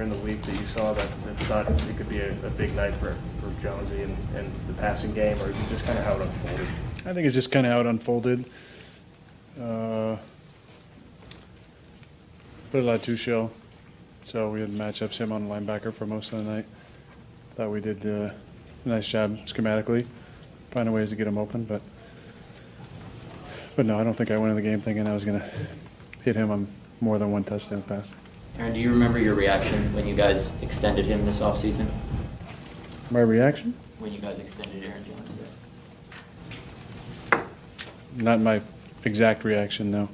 during the week that you saw that thought it could be a big night for Jonesy and the passing game, or is it just kind of how it unfolded? I think it's just kind of how it unfolded. Put a lot of two-shell, so we had matchups him on linebacker for most of the night. Thought we did a nice job schematically, finding ways to get him open, but no, I don't think I went in the game thinking I was going to hit him on more than one touchdown pass. Aaron, do you remember your reaction when you guys extended him this offseason? My reaction? When you guys extended Aaron Jones? Not my exact reaction, no.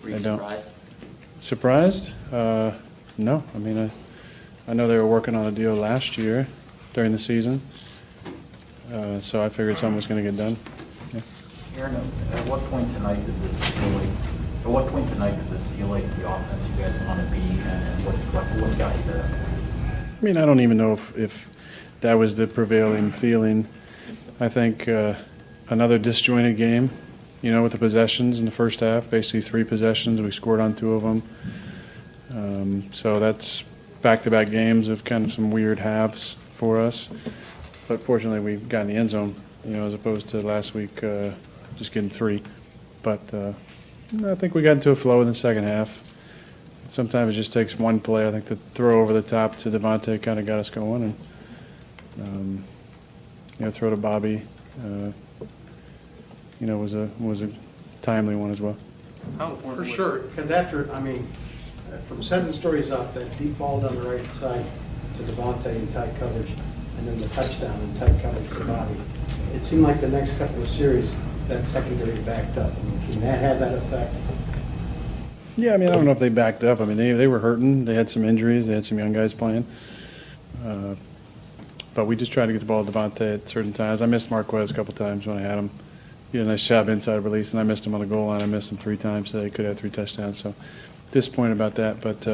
Were you I don't. surprised? Surprised? No. I mean, I know they were working on a deal last year during the season, so I figured something was going to get done. Yeah. Aaron, at what point tonight did this feel like the offense you guys want to be, and what got you there? I mean, I don't even know if that was the prevailing feeling. I think another disjointed game, with the possessions in the first half, basically 3 possessions. We scored on 2 of them. So that's back-to-back games of kind of some weird halves for us. But fortunately, we got in the end zone, as opposed to last week just getting 3. But I think we got into a flow in the second half. Sometimes it just takes one play. I think the throw over the top to Devontae kind of got us going, and throw to Bobby, was a timely one as well. For sure, because from 7 stories up, that deep ball down the right side to Devontae in tight coverage, and then the touchdown in tight coverage to Bobby. It seemed like the next couple of series, that secondary backed up. Can that have that effect? Yeah, I don't know if they backed up. They were hurting. They had some injuries. They had some young guys playing. But we just tried to get the ball to Devontae at certain times. I missed Marquez a couple times when I had him. He had a nice job inside release, and I missed him on the goal line. I missed him 3 times, so he could have 3 touchdowns. So disappointed about that. But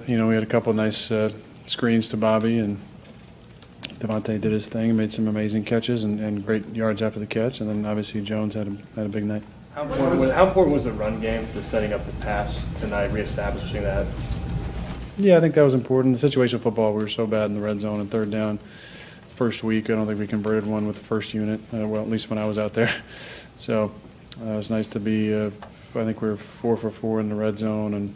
we had a couple of nice screens to Bobby, and Devontae did his thing, made some amazing catches and great yards after the catch. And then obviously Jones had a big night. How important was the run game to setting up the pass tonight, reestablishing that? Yeah, I think that was important. The situational football, we were so bad in the red zone and third down. First week, I don't think we converted one with the first unit, well, at least when I was out there. So it was nice to be, I think we were 4 for 4 in the red zone and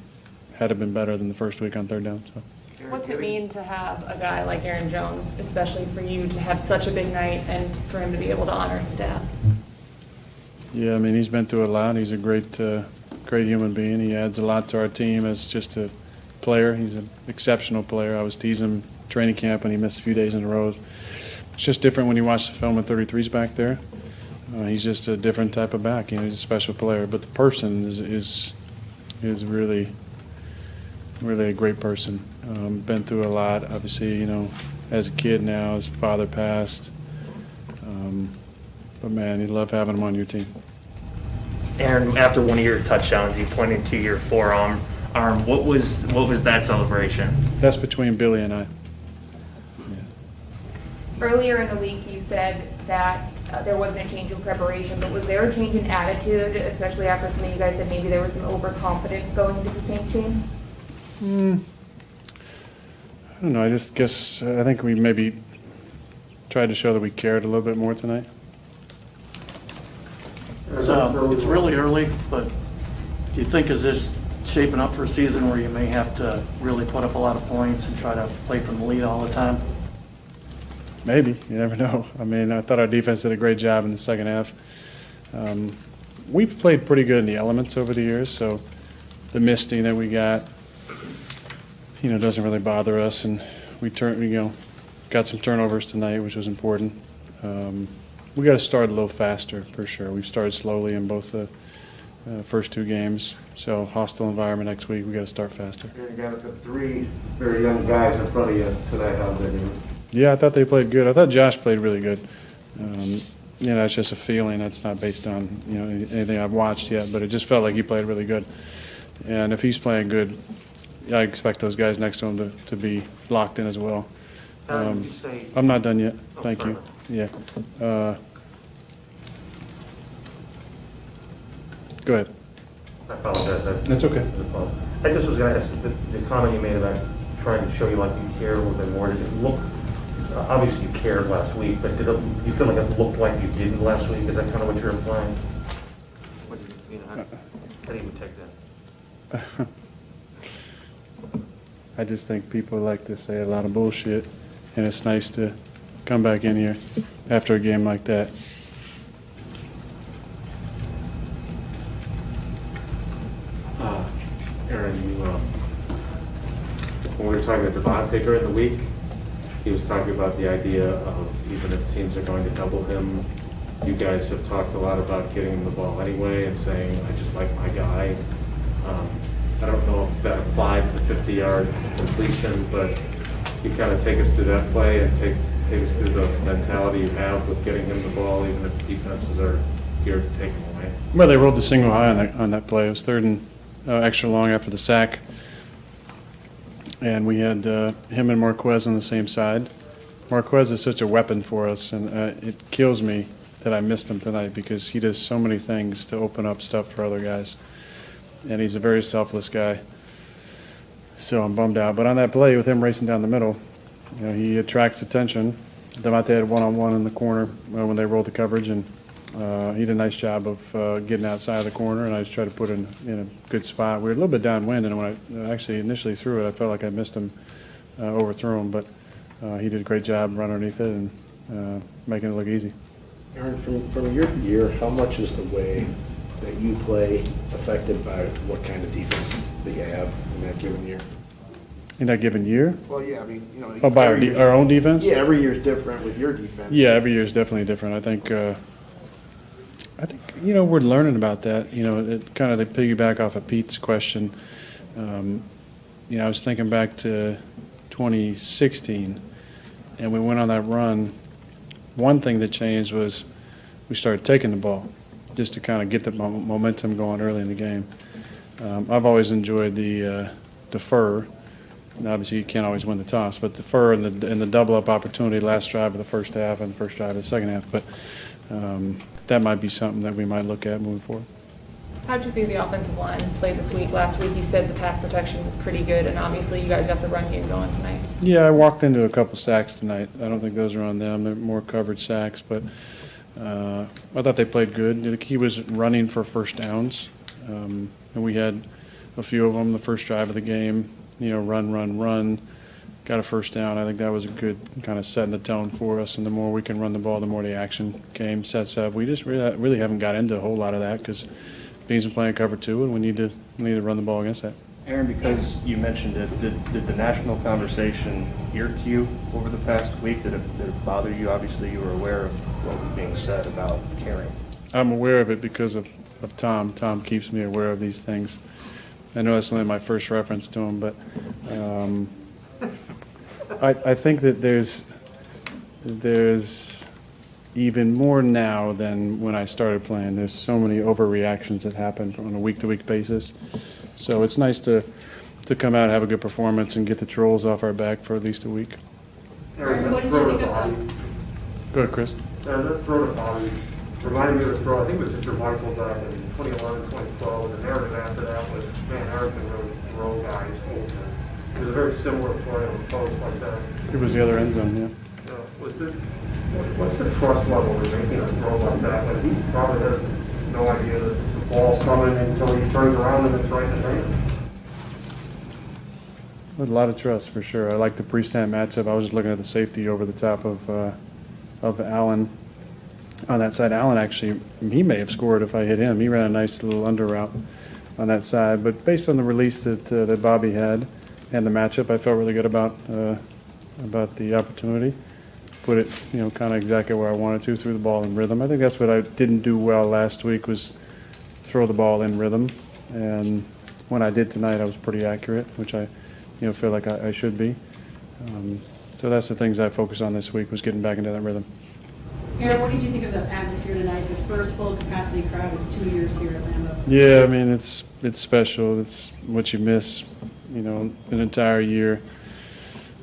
had it been better than the first week on third down. So. What's it mean to have a guy like Aaron Jones, especially for you to have such a big night and for him to be able to honor his dad? Yeah, he's been through a lot. He's a great human being. He adds a lot to our team as just a player. He's an exceptional player. I was teasing him training camp and he missed a few days in a row. It's just different when you watch the film and 33's back there. He's just a different type of back. He's a special player. But the person is really, really a great person. Been through a lot. Obviously, as a kid now, his father passed. But man, you love having him on your team. Aaron, after one of your touchdowns, you pointed to your forearm. What was that celebration? That's between Billy and I. Earlier in the week, you said that there wasn't a change in preparation, but was there a change in attitude, especially after some of you guys said maybe there was some overconfidence going into the same team? I don't know. I just guess I think we maybe tried to show that we cared a little bit more tonight. It's really early, but do you think is this shaping up for a season where you may have to really put up a lot of points and try to play from the lead all the time? Maybe. You never know. I thought our defense did a great job in the second half. We've played pretty good in the elements over the years, so the misting that we got, doesn't really bother us. And we got some turnovers tonight, which was important. We got to start a little faster for sure. We've started slowly in both the first 2 games. So hostile environment next week. We got to start faster. You got 3 very young guys in front of you tonight. How they do? Yeah, I thought they played good. I thought Josh played really good. It's just a feeling. That's not based on anything I've watched yet, but it just felt like he played really good. And if he's playing good, I expect those guys next to him to be locked in as well. I'm not done yet. Thank you. Yeah. Go ahead. I apologize. That's okay. I just was going to ask, the comment you made about trying to show you like you care a little bit more, does it look, obviously you cared last week, but do you feel like it looked like you didn't last week? Is that kind of what you're implying? What do you know, how do you take that? I just think people like to say a lot of bullshit, and it's nice to come back in here after a game like that. Aaron, when we were talking to Devontae during the week, he was talking about the idea of even if teams are going to double him, you guys have talked a lot about getting him the ball anyway and saying, I just like my guy. I don't know if that applied to the 50-yard completion, but you kind of take us through that play and take us through the mentality you have with getting him the ball, even if defenses are here to take him away. Well, they rolled the single high on that play. It was third and extra long after the sack. And we had him and Marquez on the same side. Marquez is such a weapon for us, and it kills me that I missed him tonight because he does so many things to open up stuff for other guys. And he's a very selfless guy. So I'm bummed out. But on that play with him racing down the middle, he attracts attention. Devontae had one-on-one in the corner when they rolled the coverage, and he did a nice job of getting outside of the corner, and I just tried to put it in a good spot. We were a little bit downwind, and when I actually initially threw it, I felt like I missed him, overthrew him, but he did a great job running underneath it and making it look easy. Aaron, from year to year, how much is the way that you play affected by what kind of defense that you have in that given year? In that given year? Well, yeah, I mean, Oh, by our own defense? Yeah, every year is different with your defense. Yeah, every year is definitely different. I think we're learning about that. It kind of to piggyback off of Pete's question. I was thinking back to 2016, and we went on that run. One thing that changed was we started taking the ball just to kind of get the momentum going early in the game. I've always enjoyed the defer. And obviously, you can't always win the toss, but defer and the double-up opportunity last drive of the first half and the first drive of the second half. But that might be something that we might look at moving forward. How did you think the offensive line played this week? Last week you said the pass protection was pretty good, and obviously you guys got the run game going tonight. Yeah, I walked into a couple sacks tonight. I don't think those are on them. They're more covered sacks, but I thought they played good. The key was running for first downs, and we had a few of them the first drive of the game. Run, got a first down. I think that was a good kind of setting the tone for us, and the more we can run the ball, the more the action game sets up. We just really haven't got into a whole lot of that because Beans are playing cover two, and we need to run the ball against that. Aaron, because you mentioned it, did the national conversation irk you over the past week? Did it bother you? Obviously, you were aware of what was being said about caring. I'm aware of it because of Tom. Tom keeps me aware of these things. I know that's only my first reference to him, but I think that there's even more now than when I started playing. There's so many overreactions that happen on a week-to-week basis. So it's nice to come out and have a good performance and get the trolls off our back for at least a week. Aaron, What did you think about? Go ahead, Chris. that throw to Bobby reminded me of the throw, I think it was Mr. Michael back in 2011, 2012, and the narrative after that was, man, Aaron can really throw guys over. It was a very similar play on the post like that. It was the other end zone, yeah. What's the trust level in making a throw like that? Like, he probably has no idea that the ball's coming until he turns around and it's right in his hand. With a lot of trust, for sure. I like the pre-snap matchup. I was just looking at the safety over the top of Allen. On that side, Allen actually, he may have scored if I hit him. He ran a nice little under route on that side. But based on the release that Bobby had and the matchup, I felt really good about the opportunity. Put it, kind of exactly where I wanted to, threw the ball in rhythm. I think that's what I didn't do well last week was throw the ball in rhythm. And when I did tonight, I was pretty accurate, which I feel like I should be. So that's the things I focused on this week was getting back into that rhythm. Aaron, what did you think of the atmosphere tonight, the first full capacity crowd in 2 years here at Lambeau? Yeah, I mean, it's special. It's what you miss, an entire year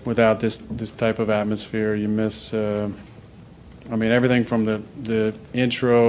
without this type of atmosphere. You miss, everything from the intro